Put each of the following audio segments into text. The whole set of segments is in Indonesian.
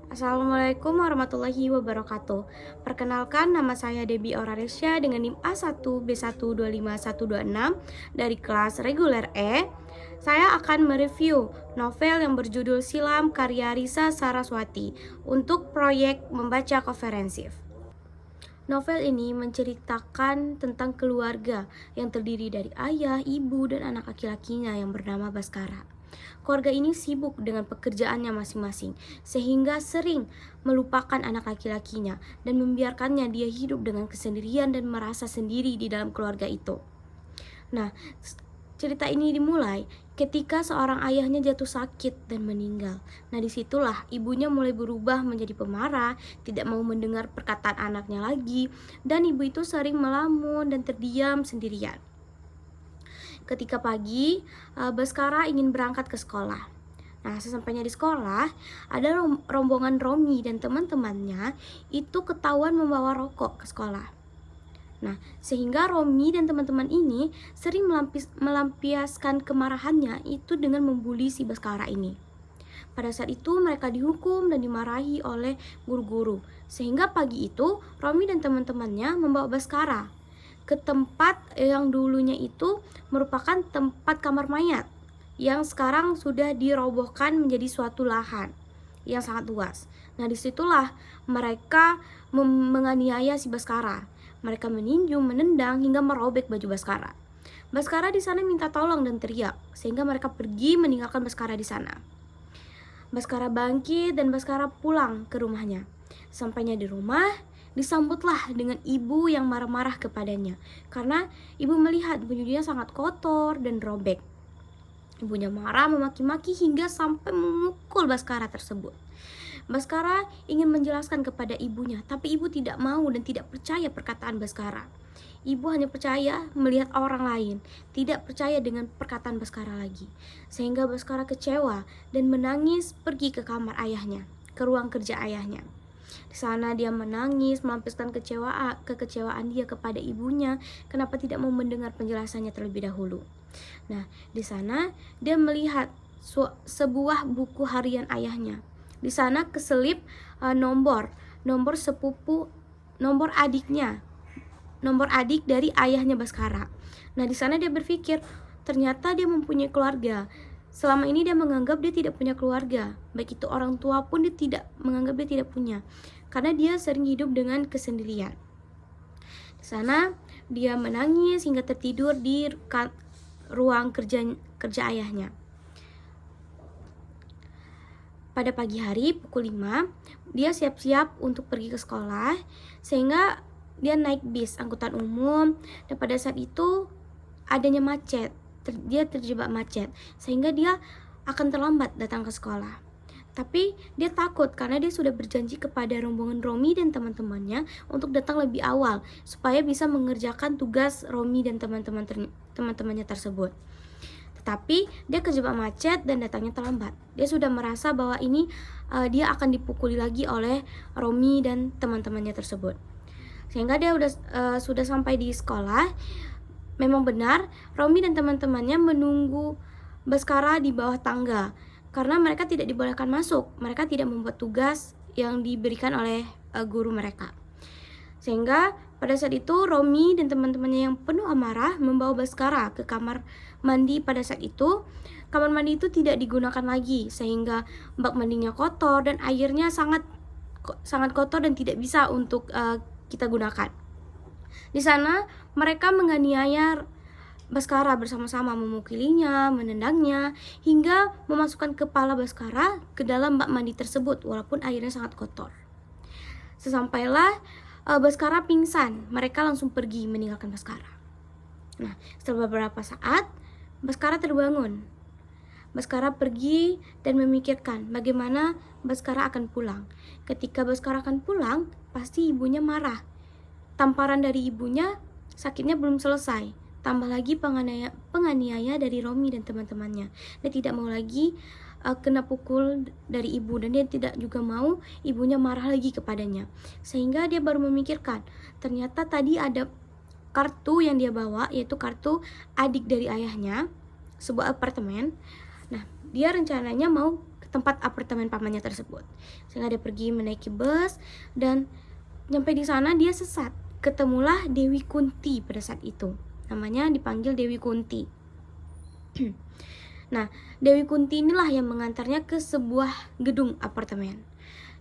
Assalamualaikum warahmatullahi wabarakatuh. Perkenalkan, nama saya Debbie Oraresya dengan NIM A1B125126 dari kelas reguler E. Saya akan mereview novel yang berjudul Silam karya Risa Saraswati untuk proyek membaca komprehensif. Novel ini menceritakan tentang keluarga yang terdiri dari ayah, ibu, dan anak laki-lakinya yang bernama Baskara. Keluarga ini sibuk dengan pekerjaannya masing-masing, sehingga sering melupakan anak laki-lakinya dan membiarkannya dia hidup dengan kesendirian dan merasa sendiri di dalam keluarga itu. Nah, cerita ini dimulai ketika seorang ayahnya jatuh sakit dan meninggal. Nah, disitulah ibunya mulai berubah menjadi pemarah, tidak mau mendengar perkataan anaknya lagi, dan ibu itu sering melamun dan terdiam sendirian. Ketika pagi, Baskara ingin berangkat ke sekolah. Nah, sesampainya di sekolah, ada rombongan Romi dan teman-temannya itu ketahuan membawa rokok ke sekolah. Nah, sehingga Romi dan teman-teman ini sering melampiaskan kemarahannya itu dengan membuli si Baskara ini. Pada saat itu mereka dihukum dan dimarahi oleh guru-guru. Sehingga pagi itu Romi dan teman-temannya membawa Baskara ke tempat yang dulunya itu merupakan tempat kamar mayat yang sekarang sudah dirobohkan menjadi suatu lahan yang sangat luas. Nah, disitulah mereka menganiaya si Baskara. Mereka meninju, menendang, hingga merobek baju Baskara. Baskara di sana minta tolong dan teriak, sehingga mereka pergi meninggalkan Baskara di sana. Baskara bangkit dan Baskara pulang ke rumahnya. Sampainya di rumah, disambutlah dengan ibu yang marah-marah kepadanya, karena ibu melihat bajunya sangat kotor dan robek. Ibunya marah, memaki-maki hingga sampai memukul Baskara tersebut. Baskara ingin menjelaskan kepada ibunya, tapi ibu tidak mau dan tidak percaya perkataan Baskara. Ibu hanya percaya melihat orang lain, tidak percaya dengan perkataan Baskara lagi. Sehingga Baskara kecewa dan menangis pergi ke kamar ayahnya, ke ruang kerja ayahnya. Di sana dia menangis, melampiaskan kekecewaan dia kepada ibunya, kenapa tidak mau mendengar penjelasannya terlebih dahulu. Nah, di sana dia melihat sebuah buku harian ayahnya. Di sana keselip nomor sepupu, nomor adik dari ayahnya Baskara. Nah, di sana dia berpikir ternyata dia mempunyai keluarga. Selama ini dia menganggap dia tidak punya keluarga, baik itu orang tua pun dia tidak menganggap dia tidak punya, karena dia sering hidup dengan kesendirian. Di sana dia menangis hingga tertidur di ruang kerja ayahnya. Pada pagi hari pukul 5, dia siap-siap untuk pergi ke sekolah, sehingga dia naik bis angkutan umum, dan pada saat itu adanya macet. Dia terjebak macet, sehingga dia akan terlambat datang ke sekolah. Tapi dia takut karena dia sudah berjanji kepada rombongan Romi dan teman-temannya untuk datang lebih awal supaya bisa mengerjakan tugas Romi dan teman-temannya tersebut. Tetapi dia kejebak macet dan datangnya terlambat. Dia sudah merasa bahwa ini dia akan dipukuli lagi oleh Romi dan teman-temannya tersebut. Sehingga dia sudah sampai di sekolah. Memang benar, Romi dan teman-temannya menunggu Baskara di bawah tangga karena mereka tidak dibolehkan masuk. Mereka tidak membuat tugas yang diberikan oleh guru mereka. Sehingga pada saat itu Romi dan teman-temannya yang penuh amarah membawa Baskara ke kamar mandi. Pada saat itu kamar mandi itu tidak digunakan lagi, sehingga bak mandinya kotor dan airnya sangat kotor dan tidak bisa untuk kita gunakan. Di sana mereka menganiaya Baskara bersama-sama, memukulinya, menendangnya, hingga memasukkan kepala Baskara ke dalam bak mandi tersebut walaupun airnya sangat kotor. Sesampailah Baskara pingsan, mereka langsung pergi meninggalkan Baskara. Nah, setelah beberapa saat Baskara terbangun. Baskara pergi dan memikirkan bagaimana Baskara akan pulang. Ketika Baskara akan pulang, pasti ibunya marah. Tamparan dari ibunya, sakitnya belum selesai. Tambah lagi penganiaya dari Romi dan teman-temannya. Dia tidak mau lagi kena pukul dari ibu, dan dia tidak juga mau ibunya marah lagi kepadanya. Sehingga dia baru memikirkan, ternyata tadi ada kartu yang dia bawa, yaitu kartu adik dari ayahnya, sebuah apartemen. Nah, dia rencananya mau tempat apartemen pamannya tersebut. Sehingga dia pergi menaiki bus dan sampai di sana dia sesat. Ketemulah Dewi Kunti pada saat itu. Namanya dipanggil Dewi Kunti. Nah, Dewi Kunti inilah yang mengantarnya ke sebuah gedung apartemen.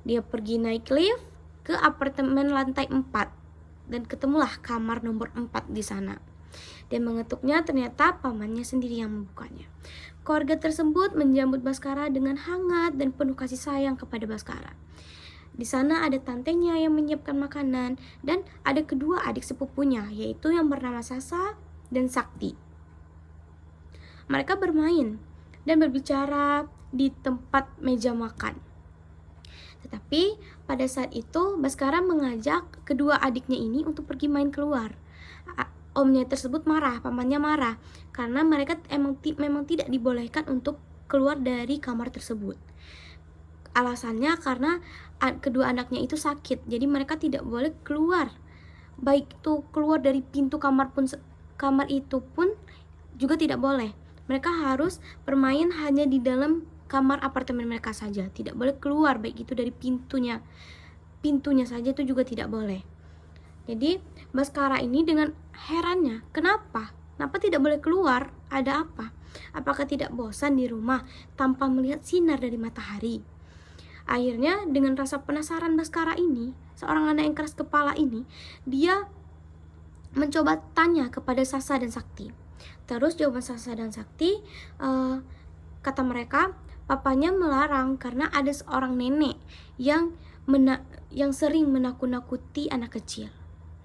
Dia pergi naik lift ke apartemen lantai 4 dan ketemulah kamar nomor 4 di sana. Dan mengetuknya, ternyata pamannya sendiri yang membukanya. Keluarga tersebut menyambut Baskara dengan hangat dan penuh kasih sayang kepada Baskara. Di sana ada tantenya yang menyiapkan makanan dan ada kedua adik sepupunya, yaitu yang bernama Sasa dan Sakti. Mereka bermain dan berbicara di tempat meja makan. Tetapi pada saat itu Baskara mengajak kedua adiknya ini untuk pergi main keluar. Omnya tersebut marah, pamannya marah, karena mereka memang tidak dibolehkan untuk keluar dari kamar tersebut. Alasannya karena kedua anaknya itu sakit, jadi mereka tidak boleh keluar. Baik itu keluar dari pintu kamar itu pun juga tidak boleh. Mereka harus bermain hanya di dalam kamar apartemen mereka saja, tidak boleh keluar, baik itu dari pintunya saja itu juga tidak boleh. Jadi Baskara ini dengan herannya, kenapa tidak boleh keluar? Ada apa? Apakah tidak bosan di rumah tanpa melihat sinar dari matahari? Akhirnya dengan rasa penasaran Baskara ini, seorang anak yang keras kepala ini, dia mencoba tanya kepada Sasa dan Sakti. Terus jawaban Sasa dan Sakti, kata mereka, papanya melarang karena ada seorang nenek yang sering menakut-nakuti anak kecil.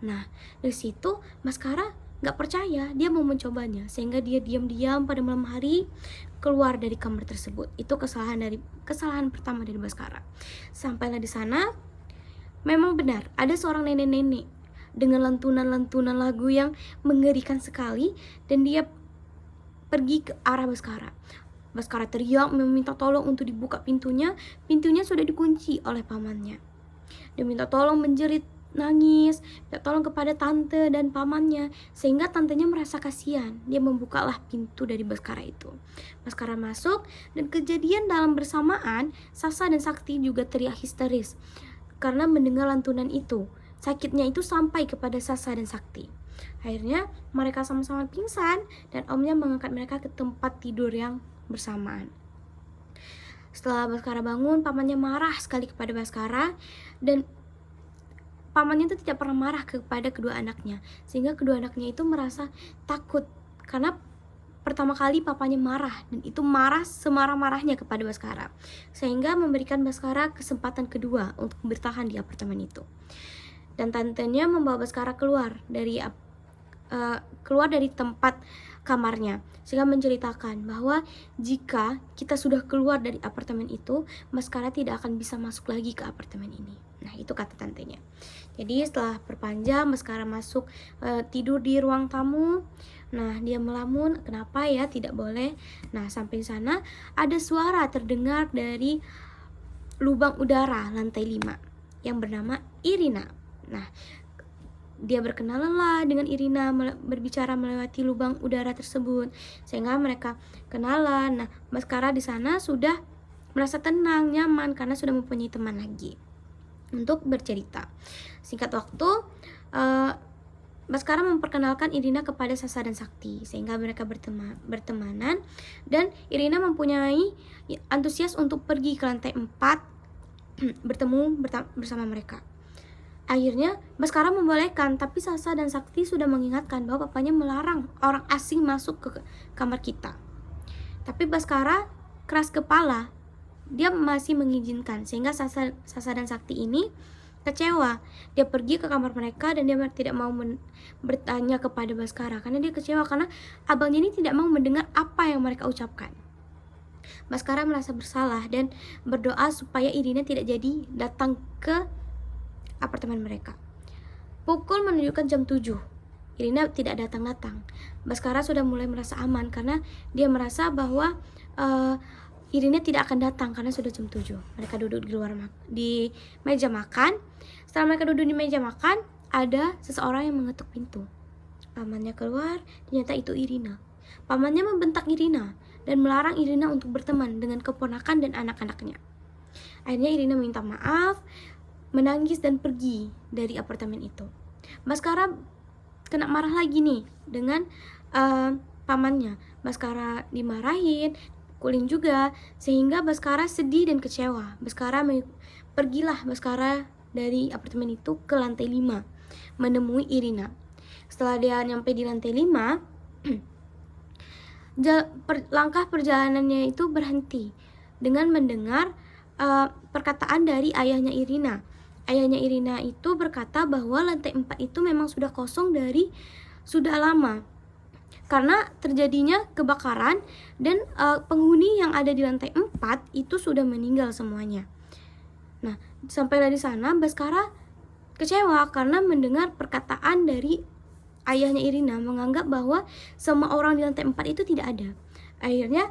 Nah, dari situ Baskara gak percaya, dia mau mencobanya, sehingga dia diam-diam pada malam hari keluar dari kamar tersebut. Itu kesalahan pertama dari Baskara. Sampailah di sana, memang benar ada seorang nenek-nenek dengan lantunan-lantunan lagu yang mengerikan sekali, dan dia pergi ke arah Baskara. Baskara teriak meminta tolong untuk dibuka pintunya. Pintunya sudah dikunci oleh pamannya. Dia minta tolong, menjerit, nangis, minta tolong kepada tante dan pamannya, sehingga tantenya merasa kasihan. Dia membukalah pintu dari Baskara itu. Baskara masuk, dan kejadian dalam bersamaan Sasa dan Sakti juga teriak histeris karena mendengar lantunan itu. Sakitnya itu sampai kepada Sasa dan Sakti. Akhirnya mereka sama-sama pingsan dan omnya mengangkat mereka ke tempat tidur yang bersamaan. Setelah Baskara bangun, pamannya marah sekali kepada Baskara, dan pamannya itu tidak pernah marah kepada kedua anaknya, sehingga kedua anaknya itu merasa takut karena pertama kali papanya marah, dan itu marah semarah-marahnya kepada Baskara, sehingga memberikan Baskara kesempatan kedua untuk bertahan di apartemen itu. Dan tantenya membawa Baskara keluar dari tempat kamarnya, sehingga menceritakan bahwa jika kita sudah keluar dari apartemen itu, Baskara tidak akan bisa masuk lagi ke apartemen ini. Nah, itu kata tantenya. Jadi setelah perpanjang, Baskara masuk tidur di ruang tamu. Nah, dia melamun, kenapa ya tidak boleh? Nah, sampai sana ada suara terdengar dari lubang udara lantai 5 yang bernama Irina. Nah, dia berkenalan dengan Irina, berbicara melewati lubang udara tersebut, sehingga mereka kenalan. Nah, Baskara di sana sudah merasa tenang, nyaman, karena sudah mempunyai teman lagi untuk bercerita. Singkat waktu, Baskara memperkenalkan Irina kepada Sasa dan Sakti, sehingga mereka bertemanan, dan Irina mempunyai antusias untuk pergi ke lantai 4 bertemu bersama mereka. Akhirnya Baskara membolehkan, tapi Sasa dan Sakti sudah mengingatkan bahwa papanya melarang orang asing masuk ke kamar kita. Tapi Baskara keras kepala, dia masih mengizinkan, sehingga Sasa dan Sakti ini kecewa. Dia pergi ke kamar mereka dan dia tidak mau bertanya kepada Baskara, karena dia kecewa karena abangnya ini tidak mau mendengar apa yang mereka ucapkan. Baskara merasa bersalah dan berdoa supaya Irina tidak jadi datang ke apartemen mereka. Pukul menunjukkan jam 7. Irina tidak datang-datang. Baskara sudah mulai merasa aman karena dia merasa bahwa Irina tidak akan datang karena sudah jam 7. Mereka duduk di meja makan. Setelah mereka duduk di meja makan, ada seseorang yang mengetuk pintu. Pamannya keluar, ternyata itu Irina. Pamannya membentak Irina dan melarang Irina untuk berteman dengan keponakan dan anak-anaknya. Akhirnya Irina minta maaf, menangis dan pergi dari apartemen itu. Baskara kena marah lagi nih dengan pamannya. Baskara dimarahin, pukulin juga, sehingga Baskara sedih dan kecewa. Pergilah Baskara dari apartemen itu ke lantai 5 menemui Irina. Setelah dia nyampe di lantai 5, langkah perjalanannya itu berhenti dengan mendengar perkataan dari ayahnya Irina. Ayahnya Irina itu berkata bahwa lantai 4 itu memang sudah kosong dari sudah lama karena terjadinya kebakaran dan penghuni yang ada di lantai 4 itu sudah meninggal semuanya. Nah, sampai di sana Baskara kecewa karena mendengar perkataan dari ayahnya Irina, menganggap bahwa semua orang di lantai 4 itu tidak ada. Akhirnya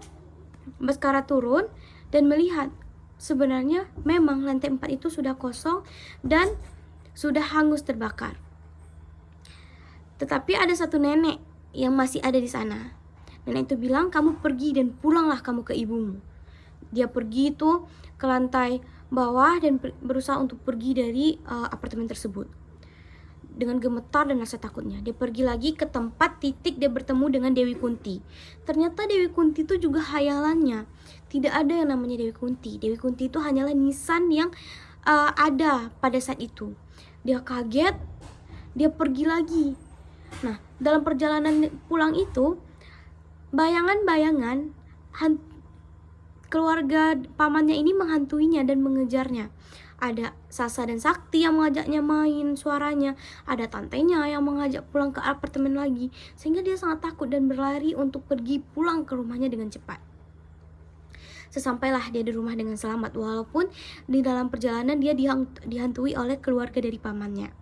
Baskara turun dan melihat sebenarnya memang lantai 4 itu sudah kosong dan sudah hangus terbakar. Tetapi ada satu nenek yang masih ada di sana. Nenek itu bilang, kamu pergi dan pulanglah kamu ke ibumu. Dia pergi itu ke lantai bawah dan berusaha untuk pergi dari apartemen tersebut. Dengan gemetar dan rasa takutnya, dia pergi lagi ke tempat titik dia bertemu dengan Dewi Kunti. Ternyata Dewi Kunti itu juga hayalannya. Tidak ada yang namanya Dewi Kunti. Dewi Kunti itu hanyalah nisan yang ada pada saat itu. Dia kaget, dia pergi lagi. Nah, dalam perjalanan pulang itu, bayangan-bayangan keluarga pamannya ini menghantuinya dan mengejarnya. Ada Sasa dan Sakti yang mengajaknya main suaranya, ada tantenya yang mengajak pulang ke apartemen lagi, sehingga dia sangat takut dan berlari untuk pergi pulang ke rumahnya dengan cepat. Sesampailah dia di rumah dengan selamat, walaupun di dalam perjalanan dia dihantui oleh keluarga dari pamannya.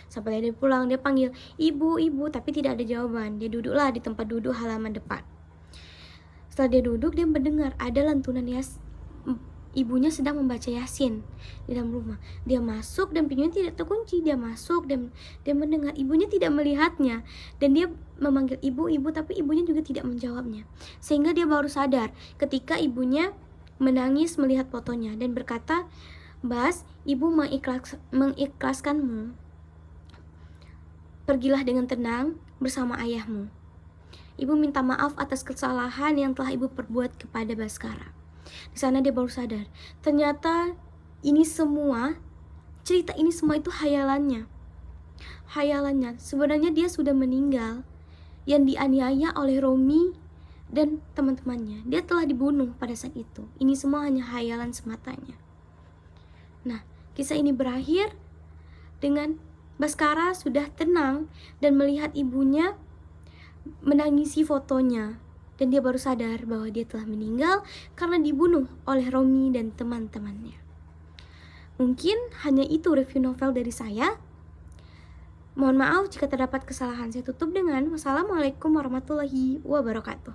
Sampai dia pulang, dia panggil, ibu, tapi tidak ada jawaban. Dia duduklah di tempat duduk halaman depan. Setelah dia duduk, dia mendengar ada lantunan ibunya sedang membaca Yasin di dalam rumah. Dia masuk dan pintunya tidak terkunci. Dia masuk dan dia mendengar ibunya tidak melihatnya. Dan dia memanggil ibu, tapi ibunya juga tidak menjawabnya. Sehingga dia baru sadar ketika ibunya menangis melihat fotonya dan berkata, Bas, ibu mengikhlaskanmu. Pergilah dengan tenang bersama ayahmu. Ibu minta maaf atas kesalahan yang telah ibu perbuat kepada Baskara. Di sana dia baru sadar, ternyata cerita ini semua itu hayalannya. Sebenarnya dia sudah meninggal, yang dianiaya oleh Romi dan teman-temannya. Dia telah dibunuh pada saat itu. Ini semua hanya hayalan sematanya. Nah, kisah ini berakhir dengan Baskara sudah tenang dan melihat ibunya menangisi fotonya. Dan dia baru sadar bahwa dia telah meninggal karena dibunuh oleh Romi dan teman-temannya. Mungkin hanya itu review novel dari saya. Mohon maaf jika terdapat kesalahan. Saya tutup dengan wassalamualaikum warahmatullahi wabarakatuh.